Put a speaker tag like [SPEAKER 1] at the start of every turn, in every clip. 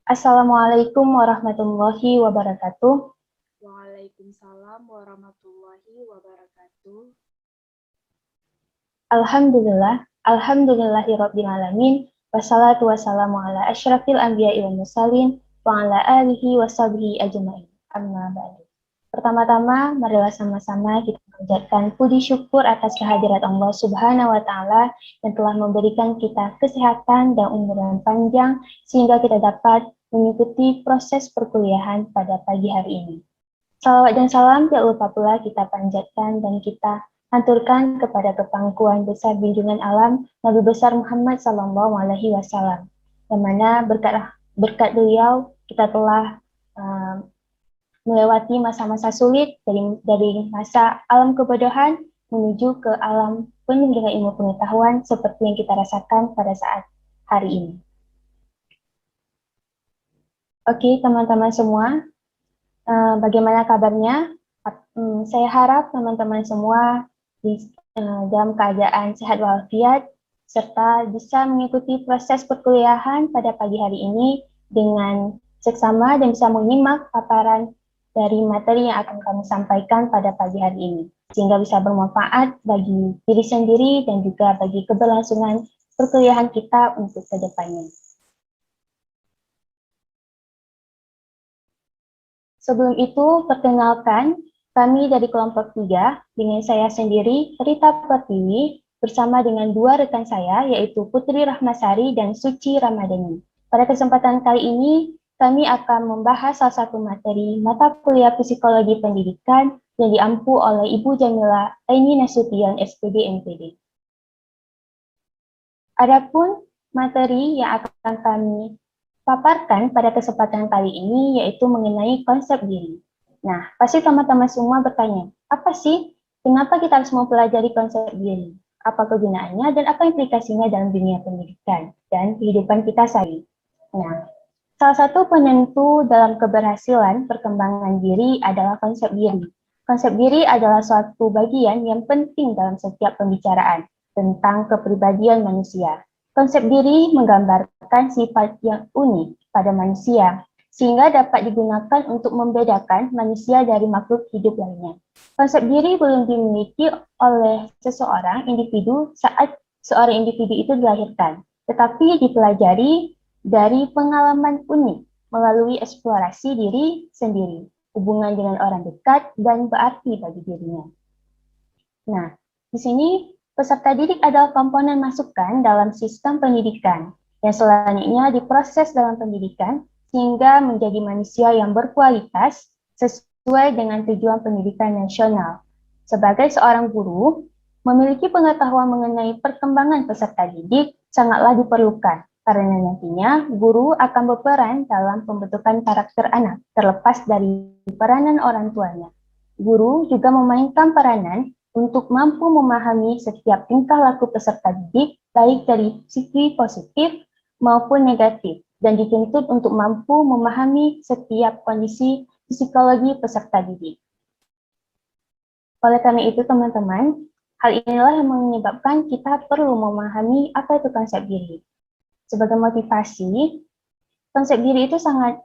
[SPEAKER 1] Assalamualaikum warahmatullahi wabarakatuh.
[SPEAKER 2] Waalaikumsalam warahmatullahi wabarakatuh.
[SPEAKER 1] Alhamdulillahirabbil alamin. Wassalatu wassalamu ala asyrafil anbiya'i wal mursalin wa ala alihi washabihi ajmain. Amma ba'du. Pertama-tama, marilah sama-sama kita panjatkan puji syukur atas kehadirat Allah Subhanahu wa taala yang telah memberikan kita kesehatan dan umur yang panjang sehingga kita dapat mengikuti proses perkuliahan pada pagi hari ini. Salawat dan salam tak lupa pula kita panjatkan dan kita haturkan kepada kepangkuan besar junjungan alam Nabi besar Muhammad SAW, yang mana berkat beliau kita telah melewati masa-masa sulit dari masa alam kebodohan menuju ke alam penuh dengan ilmu pengetahuan seperti yang kita rasakan pada saat hari ini. Oke, teman-teman semua, bagaimana kabarnya? Saya harap teman-teman semua dalam keadaan sehat walafiat serta bisa mengikuti proses perkuliahan pada pagi hari ini dengan seksama dan bisa menyimak paparan dari materi yang akan kami sampaikan pada pagi hari ini, sehingga bisa bermanfaat bagi diri sendiri dan juga bagi keberlangsungan perkuliahan kita untuk ke depannya. Sebelum itu, perkenalkan, kami dari kelompok 3, dengan saya sendiri, Rita Pertiwi, bersama dengan dua rekan saya, yaitu Putri Rahmasari dan Suci Ramadhani. Pada kesempatan kali ini, kami akan membahas salah satu materi mata kuliah psikologi pendidikan yang diampu oleh Ibu Jamila Aini Nasution, SPD MPD. Adapun materi yang akan kami paparkan pada kesempatan kali ini yaitu mengenai konsep diri. Nah, pasti teman-teman semua bertanya, apa sih? Kenapa kita harus mempelajari konsep diri? Apa kegunaannya dan apa implikasinya dalam dunia pendidikan dan kehidupan kita sehari? Nah, salah satu penentu dalam keberhasilan perkembangan diri adalah konsep diri. Konsep diri adalah suatu bagian yang penting dalam setiap pembicaraan tentang kepribadian manusia. Konsep diri menggambarkan sifat yang unik pada manusia, sehingga dapat digunakan untuk membedakan manusia dari makhluk hidup lainnya. Konsep diri belum dimiliki oleh seseorang individu saat seorang individu itu dilahirkan, tetapi dipelajari dari pengalaman unik melalui eksplorasi diri sendiri, hubungan dengan orang dekat, dan berarti bagi dirinya. Nah, di sini peserta didik adalah komponen masukan dalam sistem pendidikan yang selanjutnya diproses dalam pendidikan sehingga menjadi manusia yang berkualitas sesuai dengan tujuan pendidikan nasional. Sebagai seorang guru, memiliki pengetahuan mengenai perkembangan peserta didik sangatlah diperlukan karena nantinya guru akan berperan dalam pembentukan karakter anak terlepas dari peranan orang tuanya. Guru juga memainkan peranan untuk mampu memahami setiap tingkah laku peserta didik, baik dari sisi positif maupun negatif, dan dituntut untuk mampu memahami setiap kondisi psikologi peserta didik. Oleh karena itu, teman-teman, hal inilah yang menyebabkan kita perlu memahami apa itu konsep diri. Sebagai motivasi, konsep diri itu sangat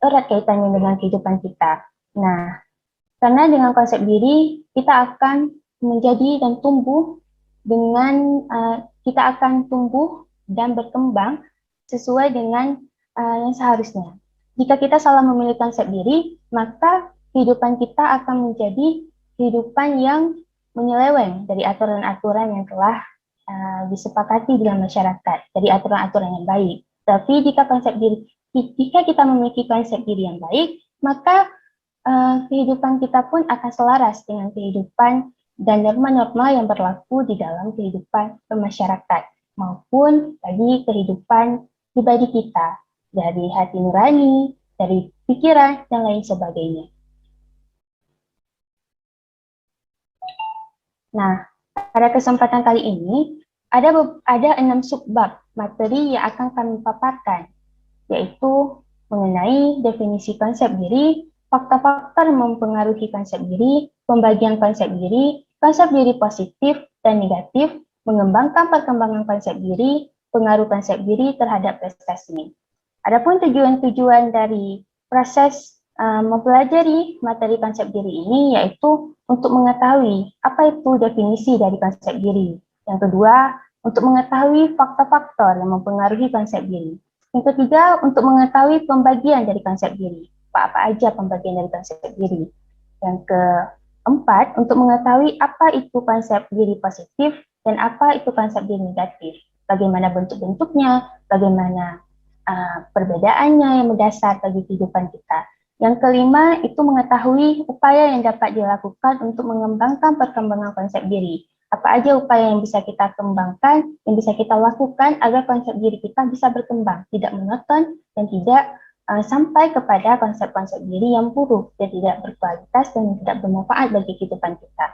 [SPEAKER 1] erat kaitannya dengan kehidupan kita. Nah, karena dengan konsep diri, kita akan menjadi dan tumbuh dan berkembang sesuai dengan yang seharusnya. Jika kita salah memilih konsep diri, maka kehidupan kita akan menjadi kehidupan yang menyeleweng dari aturan-aturan yang telah disepakati dalam masyarakat, dari aturan-aturan yang baik. Tapi jika kita memiliki konsep diri yang baik, maka kehidupan kita pun akan selaras dengan kehidupan dan norma-norma yang berlaku di dalam kehidupan bermasyarakat maupun bagi kehidupan pribadi kita, dari hati nurani, dari pikiran, dan lain sebagainya. Nah, pada kesempatan kali ini, ada 6 subbab materi yang akan kami paparkan, yaitu mengenai definisi konsep diri, fakta-fakta yang mempengaruhi konsep diri, pembagian konsep diri positif dan negatif, mengembangkan perkembangan konsep diri, pengaruh konsep diri terhadap prestasi. Adapun tujuan-tujuan dari proses mempelajari materi konsep diri ini yaitu untuk mengetahui apa itu definisi dari konsep diri. Yang kedua, untuk mengetahui faktor-faktor yang mempengaruhi konsep diri. Yang ketiga, untuk mengetahui pembagian dari konsep diri. Apa aja pembagian dari konsep diri. Yang keempat, untuk mengetahui apa itu konsep diri positif dan apa itu konsep diri negatif. Bagaimana bentuk-bentuknya, bagaimana perbedaannya yang mendasar bagi kehidupan kita. Yang kelima, itu mengetahui upaya yang dapat dilakukan untuk mengembangkan perkembangan konsep diri. Apa aja upaya yang bisa kita kembangkan, yang bisa kita lakukan agar konsep diri kita bisa berkembang, tidak monoton, dan tidak sampai kepada konsep-konsep diri yang buruk, dan tidak berkualitas dan tidak bermanfaat bagi kehidupan kita.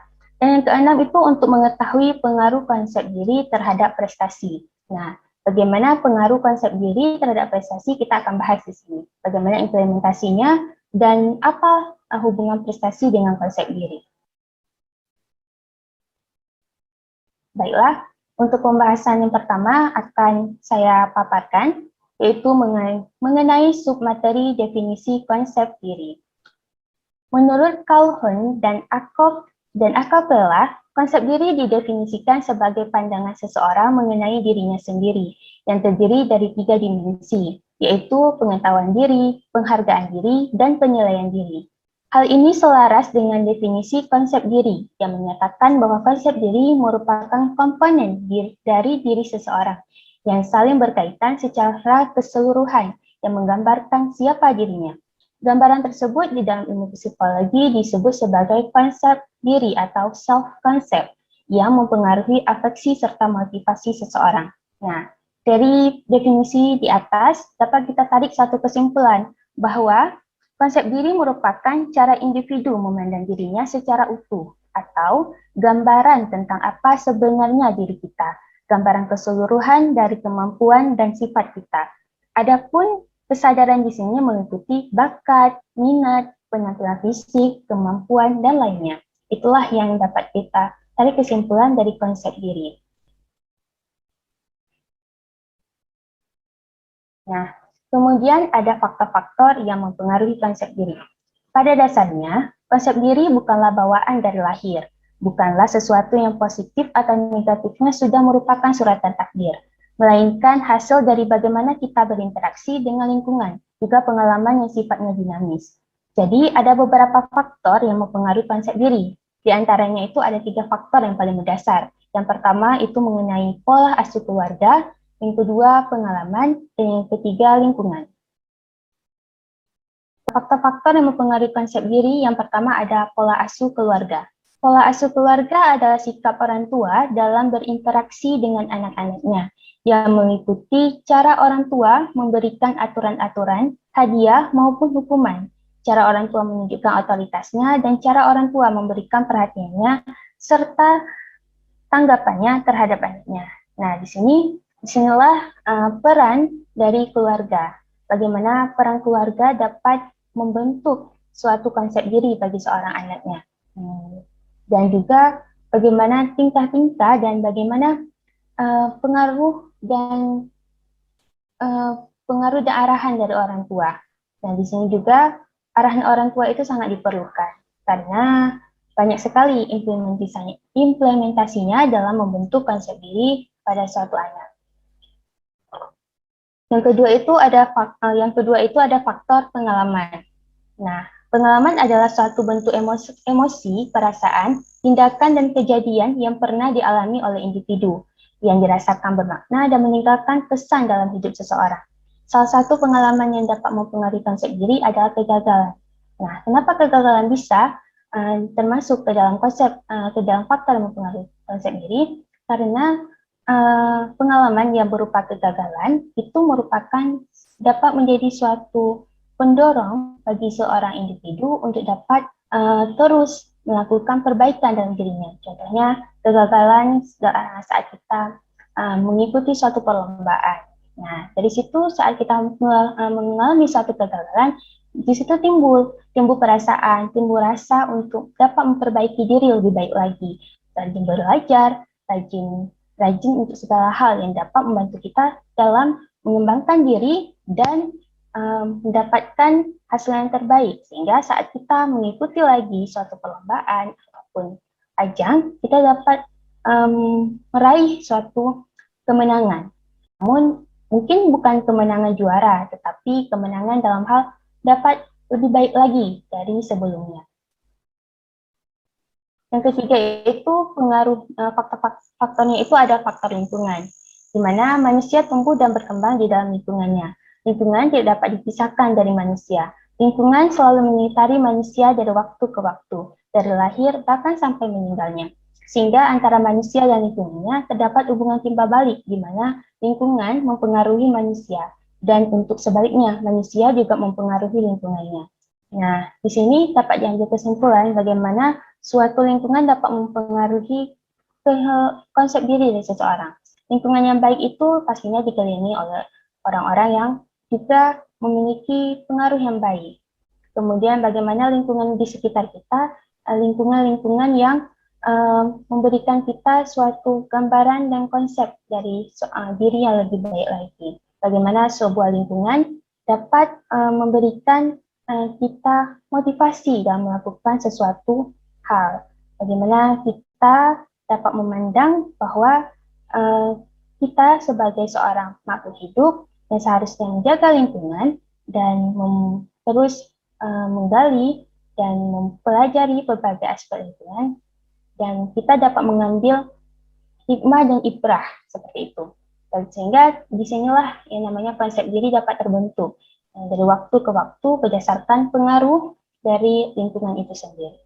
[SPEAKER 1] Dan yang keenam itu untuk mengetahui pengaruh konsep diri terhadap prestasi. Nah, bagaimana pengaruh konsep diri terhadap prestasi kita akan bahas di sini. Bagaimana implementasinya dan apa hubungan prestasi dengan konsep diri. Baiklah, untuk pembahasan yang pertama akan saya paparkan, yaitu mengenai submateri definisi konsep diri. Menurut Calhoun dan Acapella, konsep diri didefinisikan sebagai pandangan seseorang mengenai dirinya sendiri, yang terdiri dari 3 dimensi, yaitu pengetahuan diri, penghargaan diri, dan penilaian diri. Hal ini selaras dengan definisi konsep diri, yang menyatakan bahwa konsep diri merupakan komponen dari diri seseorang, yang saling berkaitan secara keseluruhan, yang menggambarkan siapa dirinya. Gambaran tersebut di dalam ilmu psikologi disebut sebagai konsep diri atau self-concept yang mempengaruhi afeksi serta motivasi seseorang. Nah, dari definisi di atas dapat kita tarik satu kesimpulan bahwa konsep diri merupakan cara individu memandang dirinya secara utuh atau gambaran tentang apa sebenarnya diri kita, gambaran keseluruhan dari kemampuan dan sifat kita. Adapun kesadaran di sini meliputi bakat, minat, penampilan fisik, kemampuan, dan lainnya. Itulah yang dapat kita tarik kesimpulan dari konsep diri. Nah, kemudian ada faktor-faktor yang mempengaruhi konsep diri. Pada dasarnya, konsep diri bukanlah bawaan dari lahir, bukanlah sesuatu yang positif atau negatifnya sudah merupakan suratan takdir, melainkan hasil dari bagaimana kita berinteraksi dengan lingkungan, juga pengalaman yang sifatnya dinamis. Jadi, ada beberapa faktor yang mempengaruhi konsep diri. Di antaranya itu ada 3 faktor yang paling mendasar. Yang pertama itu mengenai pola asuh keluarga, yang kedua pengalaman, dan yang ketiga lingkungan. Faktor-faktor yang mempengaruhi konsep diri, yang pertama ada pola asuh keluarga. Pola asuh keluarga adalah sikap orang tua dalam berinteraksi dengan anak-anaknya, yang meliputi cara orang tua memberikan aturan-aturan, hadiah maupun hukuman, cara orang tua menunjukkan otoritasnya, dan cara orang tua memberikan perhatiannya, serta tanggapannya terhadap anaknya. Nah, disinilah peran dari keluarga. Bagaimana peran keluarga dapat membentuk suatu konsep diri bagi seorang anaknya. Dan juga bagaimana tingkah-tingkah dan bagaimana pengaruh dan arahan dari orang tua. Dan di sini juga arahan orang tua itu sangat diperlukan karena banyak sekali implementasinya dalam membentuk konsep diri pada suatu anak. Yang kedua itu ada faktor pengalaman. Nah, pengalaman adalah suatu bentuk emosi, perasaan, tindakan, dan kejadian yang pernah dialami oleh individu, yang dirasakan bermakna dan meninggalkan kesan dalam hidup seseorang. Salah satu pengalaman yang dapat mempengaruhi konsep diri adalah kegagalan. Nah, kenapa kegagalan bisa termasuk ke dalam faktor yang mempengaruhi konsep diri? Karena pengalaman yang berupa kegagalan itu merupakan dapat menjadi suatu pendorong bagi seorang individu untuk dapat terus melakukan perbaikan dalam dirinya. Contohnya, kegagalan saat kita mengikuti suatu perlombaan. Nah, dari situ saat kita mengalami suatu kegagalan, di situ timbul perasaan, timbul rasa untuk dapat memperbaiki diri lebih baik lagi. Rajin belajar, rajin untuk segala hal yang dapat membantu kita dalam mengembangkan diri dan mendapatkan hasil yang terbaik, sehingga saat kita mengikuti lagi suatu perlombaan ataupun ajang, kita dapat meraih suatu kemenangan. Namun mungkin bukan kemenangan juara, tetapi kemenangan dalam hal dapat lebih baik lagi dari sebelumnya. Yang ketiga itu pengaruh faktornya itu ada faktor lingkungan, di mana manusia tumbuh dan berkembang di dalam lingkungannya. Lingkungan tidak dapat dipisahkan dari manusia. Lingkungan selalu mengitari manusia dari waktu ke waktu, dari lahir bahkan sampai meninggalnya. Sehingga antara manusia dan lingkungannya terdapat hubungan timbal balik, di mana lingkungan mempengaruhi manusia, dan untuk sebaliknya, manusia juga mempengaruhi lingkungannya. Nah, di sini dapat diambil kesimpulan bagaimana suatu lingkungan dapat mempengaruhi konsep diri dari seseorang. Lingkungan yang baik itu pastinya dikelilingi oleh orang-orang yang juga memiliki pengaruh yang baik. Kemudian bagaimana lingkungan di sekitar kita, lingkungan-lingkungan yang memberikan kita suatu gambaran dan konsep dari diri yang lebih baik lagi. Bagaimana sebuah lingkungan dapat memberikan kita motivasi dalam melakukan sesuatu hal. Bagaimana kita dapat memandang bahwa kita sebagai seorang makhluk hidup yang seharusnya menjaga lingkungan dan terus menggali dan mempelajari berbagai aspek lingkungan, dan kita dapat mengambil hikmah dan ibrah seperti itu. Dan sehingga disinilah yang namanya konsep diri dapat terbentuk dari waktu ke waktu berdasarkan pengaruh dari lingkungan itu sendiri.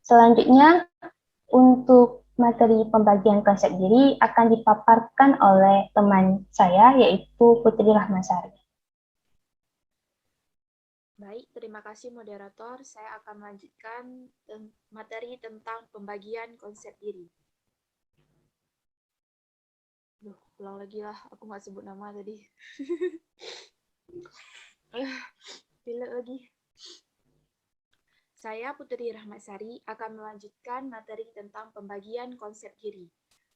[SPEAKER 1] Selanjutnya, untuk materi pembagian konsep diri akan dipaparkan oleh teman saya, yaitu Putri Rahmasari.
[SPEAKER 2] Baik, terima kasih moderator. Saya akan melanjutkan materi tentang pembagian konsep diri. Ulang lagi lah, aku nggak sebut nama tadi. Pilih lagi. Saya Putri Rahmasari akan melanjutkan materi tentang pembagian konsep diri.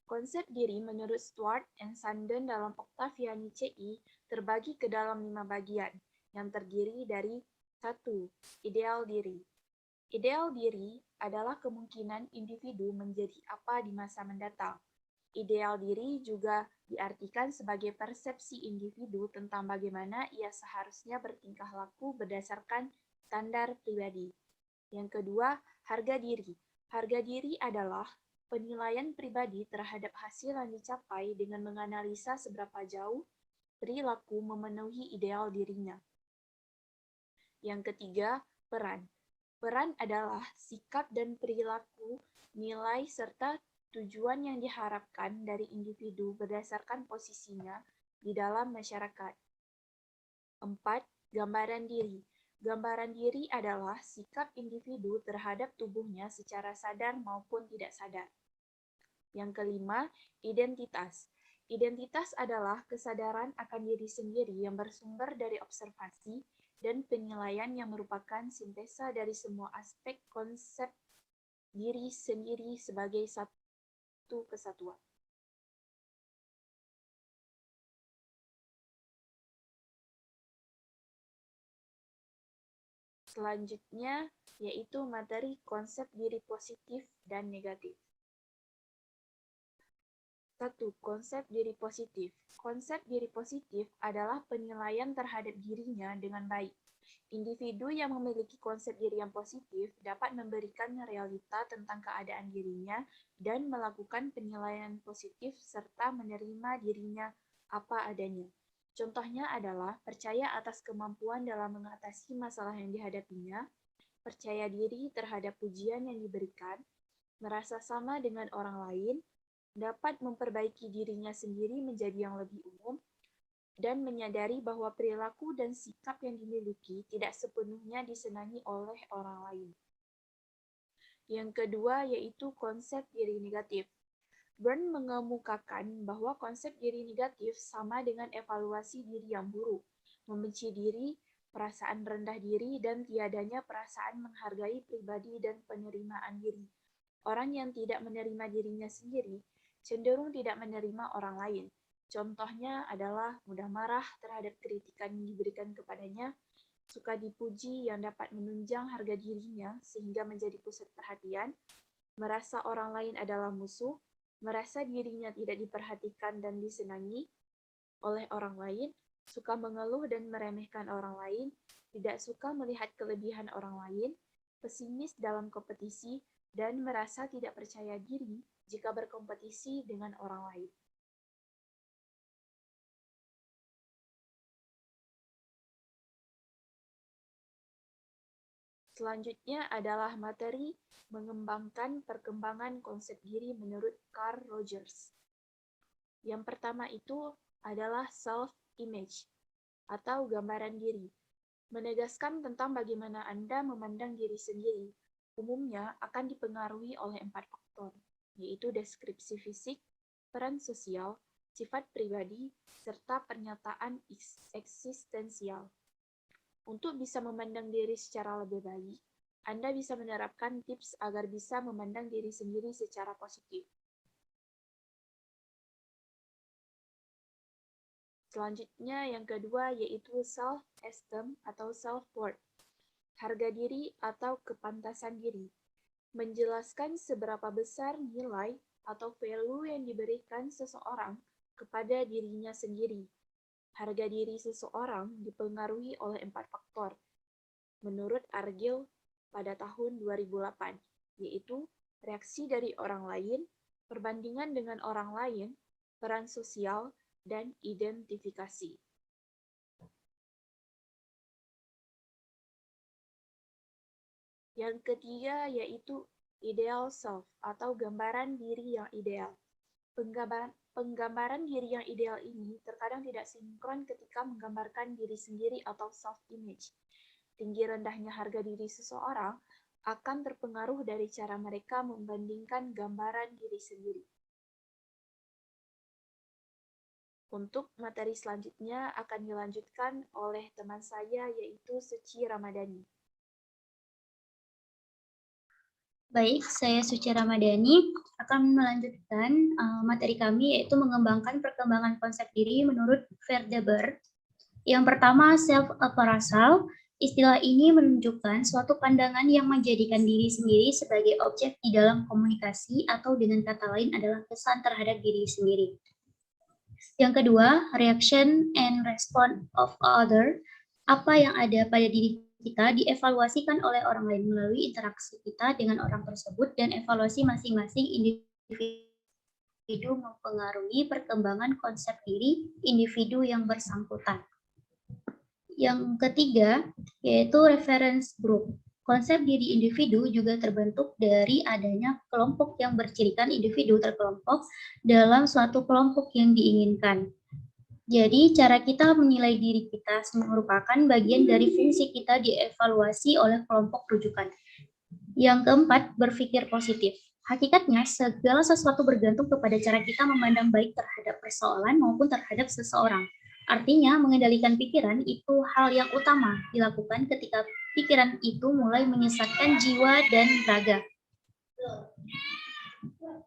[SPEAKER 2] Konsep diri menurut Stuart and Sandon dalam Octaviani CI terbagi ke dalam 5 bagian yang terdiri dari 1. Ideal diri. Ideal diri adalah kemungkinan individu menjadi apa di masa mendatang. Ideal diri juga diartikan sebagai persepsi individu tentang bagaimana ia seharusnya bertingkah laku berdasarkan standar pribadi. Yang kedua, harga diri. Harga diri adalah penilaian pribadi terhadap hasil yang dicapai dengan menganalisa seberapa jauh perilaku memenuhi ideal dirinya. Yang ketiga, peran. Peran adalah sikap dan perilaku, nilai, serta tujuan yang diharapkan dari individu berdasarkan posisinya di dalam masyarakat. 4. Gambaran diri. Gambaran diri adalah sikap individu terhadap tubuhnya secara sadar maupun tidak sadar. Yang kelima, identitas. Identitas adalah kesadaran akan diri sendiri yang bersumber dari observasi dan penilaian yang merupakan sintesa dari semua aspek konsep diri sendiri sebagai satu kesatuan. Selanjutnya, yaitu materi konsep diri positif dan negatif. 1. Konsep diri positif. Konsep diri positif adalah penilaian terhadap dirinya dengan baik. Individu yang memiliki konsep diri yang positif dapat memberikan realita tentang keadaan dirinya dan melakukan penilaian positif serta menerima dirinya apa adanya. Contohnya adalah percaya atas kemampuan dalam mengatasi masalah yang dihadapinya, percaya diri terhadap pujian yang diberikan, merasa sama dengan orang lain, dapat memperbaiki dirinya sendiri menjadi yang lebih umum, dan menyadari bahwa perilaku dan sikap yang dimiliki tidak sepenuhnya disenangi oleh orang lain. Yang kedua yaitu konsep diri negatif. Byrne mengemukakan bahwa konsep diri negatif sama dengan evaluasi diri yang buruk, membenci diri, perasaan rendah diri, dan tiadanya perasaan menghargai pribadi dan penerimaan diri. Orang yang tidak menerima dirinya sendiri cenderung tidak menerima orang lain. Contohnya adalah mudah marah terhadap kritikan yang diberikan kepadanya, suka dipuji yang dapat menunjang harga dirinya sehingga menjadi pusat perhatian, merasa orang lain adalah musuh, merasa dirinya tidak diperhatikan dan disenangi oleh orang lain, suka mengeluh dan meremehkan orang lain, tidak suka melihat kelebihan orang lain, pesimis dalam kompetisi, dan merasa tidak percaya diri jika berkompetisi dengan orang lain. Selanjutnya adalah materi mengembangkan perkembangan konsep diri menurut Carl Rogers. Yang pertama itu adalah self-image atau gambaran diri. Menegaskan tentang bagaimana Anda memandang diri sendiri. Umumnya akan dipengaruhi oleh 4 faktor, yaitu deskripsi fisik, peran sosial, sifat pribadi, serta pernyataan eksistensial. Untuk bisa memandang diri secara lebih baik, Anda bisa menerapkan tips agar bisa memandang diri sendiri secara positif. Selanjutnya yang kedua yaitu self-esteem atau self-worth, harga diri atau kepantasan diri. Menjelaskan seberapa besar nilai atau value yang diberikan seseorang kepada dirinya sendiri. Harga diri seseorang dipengaruhi oleh 4 faktor, menurut Argyll pada tahun 2008, yaitu reaksi dari orang lain, perbandingan dengan orang lain, peran sosial, dan identifikasi. Yang ketiga yaitu ideal self atau gambaran diri yang ideal. Penggambaran diri yang ideal ini terkadang tidak sinkron ketika menggambarkan diri sendiri atau self-image. Tinggi rendahnya harga diri seseorang akan terpengaruh dari cara mereka membandingkan gambaran diri sendiri. Untuk materi selanjutnya akan dilanjutkan oleh teman saya yaitu Suci Ramadhani.
[SPEAKER 3] Baik, saya Suci Ramadhani akan melanjutkan materi kami yaitu mengembangkan perkembangan konsep diri menurut Verdeber. Yang pertama, self-appraisal. Istilah ini menunjukkan suatu pandangan yang menjadikan diri sendiri sebagai objek di dalam komunikasi atau dengan kata lain adalah kesan terhadap diri sendiri. Yang kedua, reaction and response of other. Apa yang ada pada diri kita dievaluasikan oleh orang lain melalui interaksi kita dengan orang tersebut dan evaluasi masing-masing individu mempengaruhi perkembangan konsep diri individu yang bersangkutan. Yang ketiga, yaitu reference group. Konsep diri individu juga terbentuk dari adanya kelompok yang bercirikan individu terkelompok dalam suatu kelompok yang diinginkan. Jadi, cara kita menilai diri kita merupakan bagian dari fungsi kita dievaluasi oleh kelompok rujukan. Yang keempat, berpikir positif. Hakikatnya, segala sesuatu bergantung kepada cara kita memandang baik terhadap persoalan maupun terhadap seseorang. Artinya, mengendalikan pikiran itu hal yang utama dilakukan ketika pikiran itu mulai menyesatkan jiwa dan raga.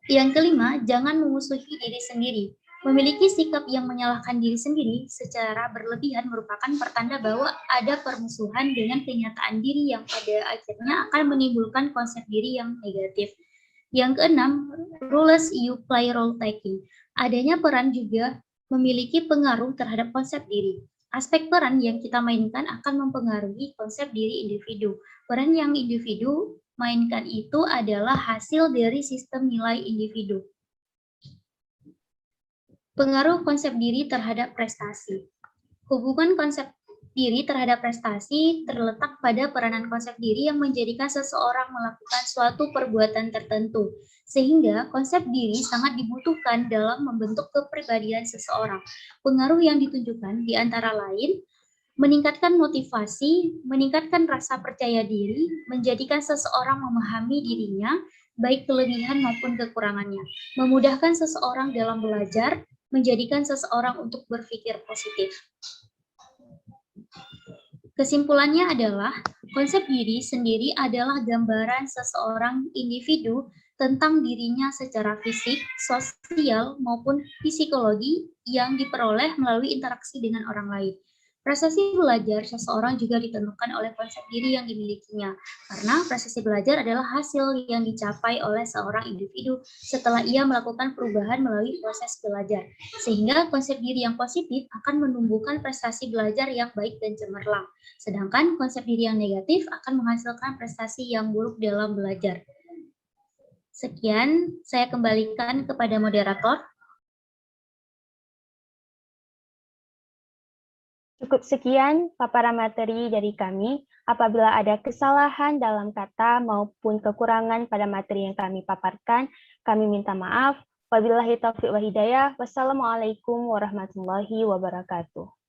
[SPEAKER 3] Yang kelima, jangan memusuhi diri sendiri. Memiliki sikap yang menyalahkan diri sendiri secara berlebihan merupakan pertanda bahwa ada permusuhan dengan kenyataan diri yang pada akhirnya akan menimbulkan konsep diri yang negatif. Yang keenam, rules you play role taking. Adanya peran juga memiliki pengaruh terhadap konsep diri. Aspek peran yang kita mainkan akan mempengaruhi konsep diri individu. Peran yang individu mainkan itu adalah hasil dari sistem nilai individu. Pengaruh konsep diri terhadap prestasi. Hubungan konsep diri terhadap prestasi terletak pada peranan konsep diri yang menjadikan seseorang melakukan suatu perbuatan tertentu, sehingga konsep diri sangat dibutuhkan dalam membentuk kepribadian seseorang. Pengaruh yang ditunjukkan di antara lain meningkatkan motivasi, meningkatkan rasa percaya diri, menjadikan seseorang memahami dirinya, baik kelebihan maupun kekurangannya, memudahkan seseorang dalam belajar, menjadikan seseorang untuk berpikir positif. Kesimpulannya adalah, konsep diri sendiri adalah gambaran seseorang individu tentang dirinya secara fisik, sosial, maupun psikologi yang diperoleh melalui interaksi dengan orang lain. Prestasi belajar seseorang juga ditentukan oleh konsep diri yang dimilikinya, karena prestasi belajar adalah hasil yang dicapai oleh seorang individu setelah ia melakukan perubahan melalui proses belajar, sehingga konsep diri yang positif akan menumbuhkan prestasi belajar yang baik dan cemerlang, sedangkan konsep diri yang negatif akan menghasilkan prestasi yang buruk dalam belajar. Sekian, saya kembalikan kepada moderator.
[SPEAKER 1] Cukup sekian paparan materi dari kami. Apabila ada kesalahan dalam kata maupun kekurangan pada materi yang kami paparkan, kami minta maaf. Wabillahi taufiq wa hidayah. Wassalamualaikum warahmatullahi wabarakatuh.